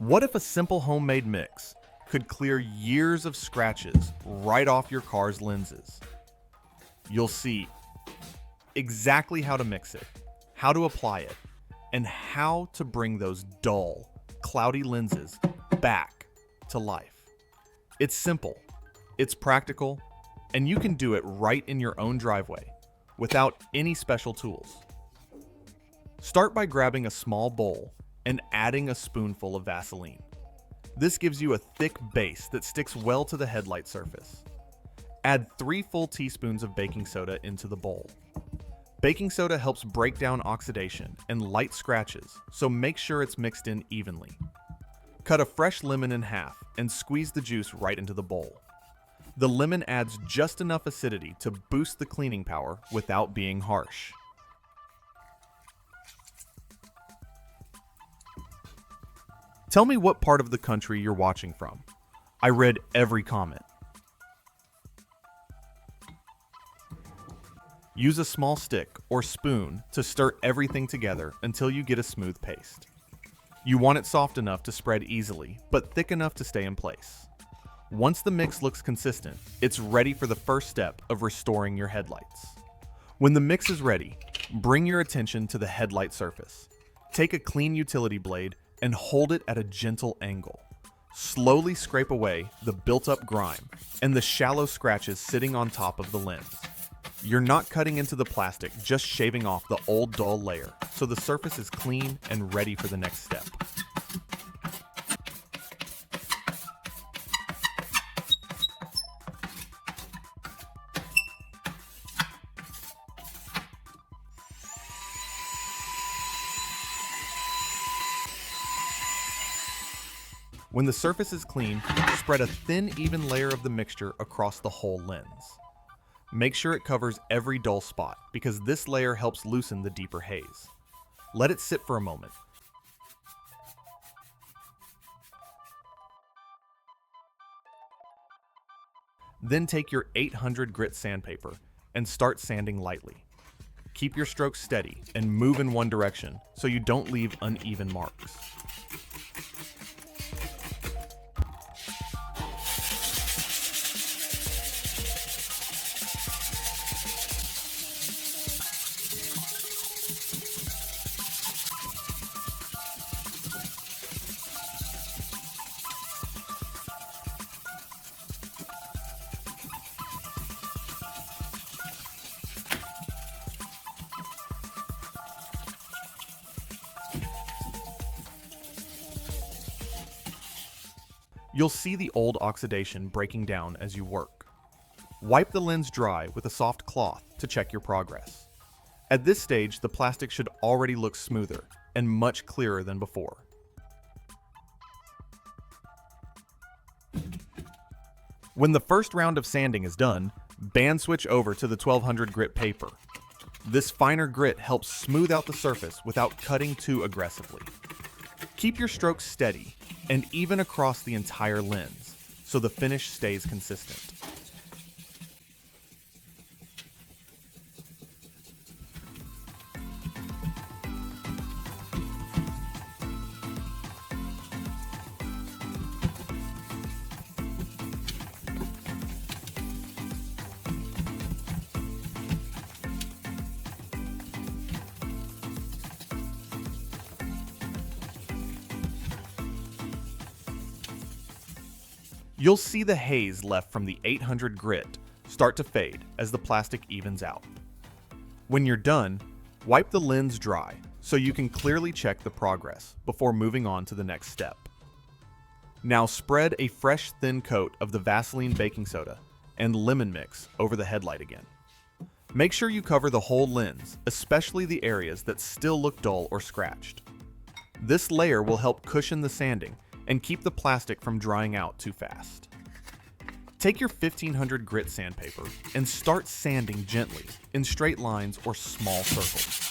What if a simple homemade mix could clear years of scratches right off your car's lenses? You'll see exactly how to mix it, how to apply it, and how to bring those dull, cloudy lenses back to life. It's simple, it's practical, and you can do it right in your own driveway without any special tools. Start by grabbing a small bowl and adding a spoonful of Vaseline. This gives you a thick base that sticks well to the headlight surface. Add 3 full teaspoons of baking soda into the bowl. Baking soda helps break down oxidation and light scratches, so make sure it's mixed in evenly. Cut a fresh lemon in half and squeeze the juice right into the bowl. The lemon adds just enough acidity to boost the cleaning power without being harsh. Tell me what part of the country you're watching from. I read every comment. Use a small stick or spoon to stir everything together until you get a smooth paste. You want it soft enough to spread easily, but thick enough to stay in place. Once the mix looks consistent, it's ready for the first step of restoring your headlights. When the mix is ready, bring your attention to the headlight surface. Take a clean utility blade and hold it at a gentle angle. Slowly scrape away the built-up grime and the shallow scratches sitting on top of the lens. You're not cutting into the plastic, just shaving off the old dull layer, so the surface is clean and ready for the next step. When the surface is clean, spread a thin, even layer of the mixture across the whole lens. Make sure it covers every dull spot, because this layer helps loosen the deeper haze. Let it sit for a moment. Then take your 800 grit sandpaper and start sanding lightly. Keep your strokes steady and move in one direction so you don't leave uneven marks. You'll see the old oxidation breaking down as you work. Wipe the lens dry with a soft cloth to check your progress. At this stage, the plastic should already look smoother and much clearer than before. When the first round of sanding is done, band switch over to the 1200 grit paper. This finer grit helps smooth out the surface without cutting too aggressively. Keep your strokes steady and even across the entire lens, so the finish stays consistent. You'll see the haze left from the 800 grit start to fade as the plastic evens out. When you're done, wipe the lens dry so you can clearly check the progress before moving on to the next step. Now spread a fresh thin coat of the Vaseline baking soda and lemon mix over the headlight again. Make sure you cover the whole lens, especially the areas that still look dull or scratched. This layer will help cushion the sanding and keep the plastic from drying out too fast. Take your 1500 grit sandpaper and start sanding gently in straight lines or small circles.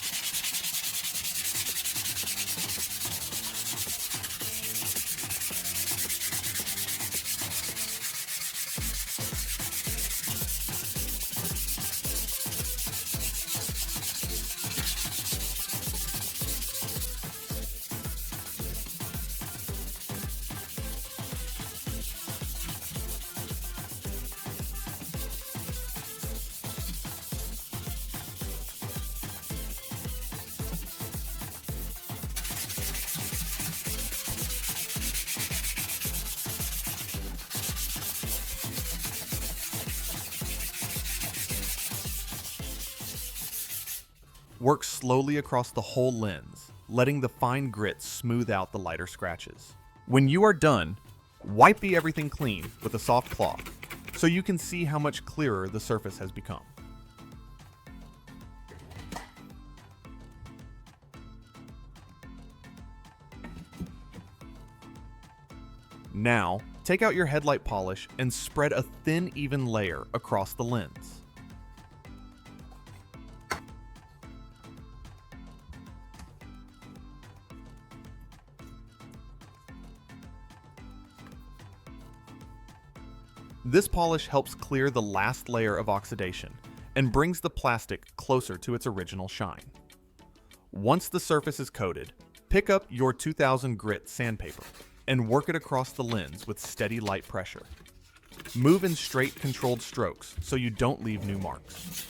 Work slowly across the whole lens, letting the fine grit smooth out the lighter scratches. When you are done, wipe everything clean with a soft cloth so you can see how much clearer the surface has become. Now, take out your headlight polish and spread a thin, even layer across the lens. This polish helps clear the last layer of oxidation and brings the plastic closer to its original shine. Once the surface is coated, pick up your 2000 grit sandpaper and work it across the lens with steady light pressure. Move in straight, controlled strokes so you don't leave new marks.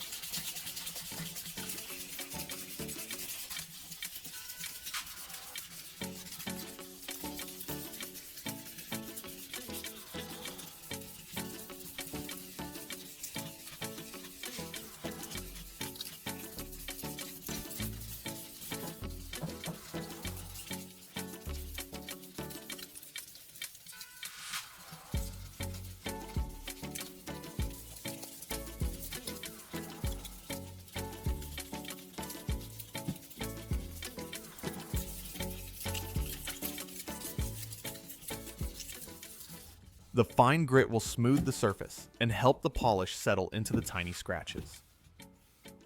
The fine grit will smooth the surface and help the polish settle into the tiny scratches.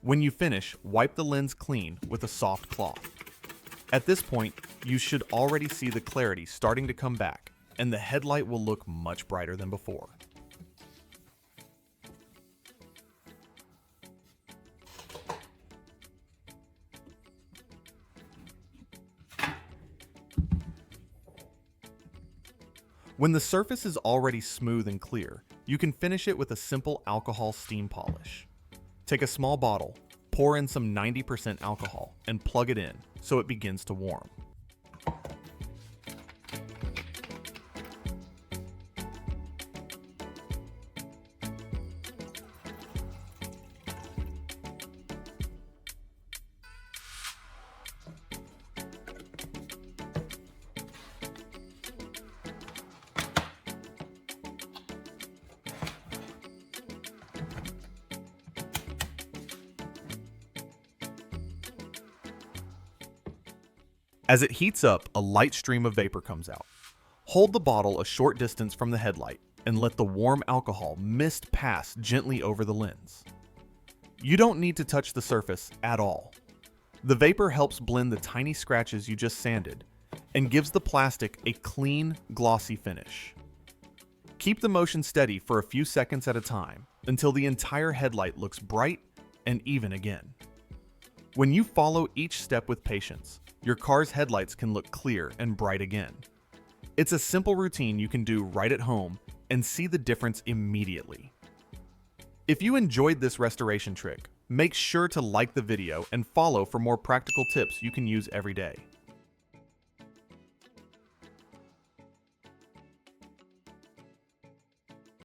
When you finish, wipe the lens clean with a soft cloth. At this point, you should already see the clarity starting to come back, and the headlight will look much brighter than before. When the surface is already smooth and clear, you can finish it with a simple alcohol steam polish. Take a small bottle, pour in some 90% alcohol, and plug it in so it begins to warm. As it heats up, a light stream of vapor comes out. Hold the bottle a short distance from the headlight and let the warm alcohol mist pass gently over the lens. You don't need to touch the surface at all. The vapor helps blend the tiny scratches you just sanded and gives the plastic a clean, glossy finish. Keep the motion steady for a few seconds at a time until the entire headlight looks bright and even again. When you follow each step with patience, your car's headlights can look clear and bright again. It's a simple routine you can do right at home and see the difference immediately. If you enjoyed this restoration trick, make sure to like the video and follow for more practical tips you can use every day.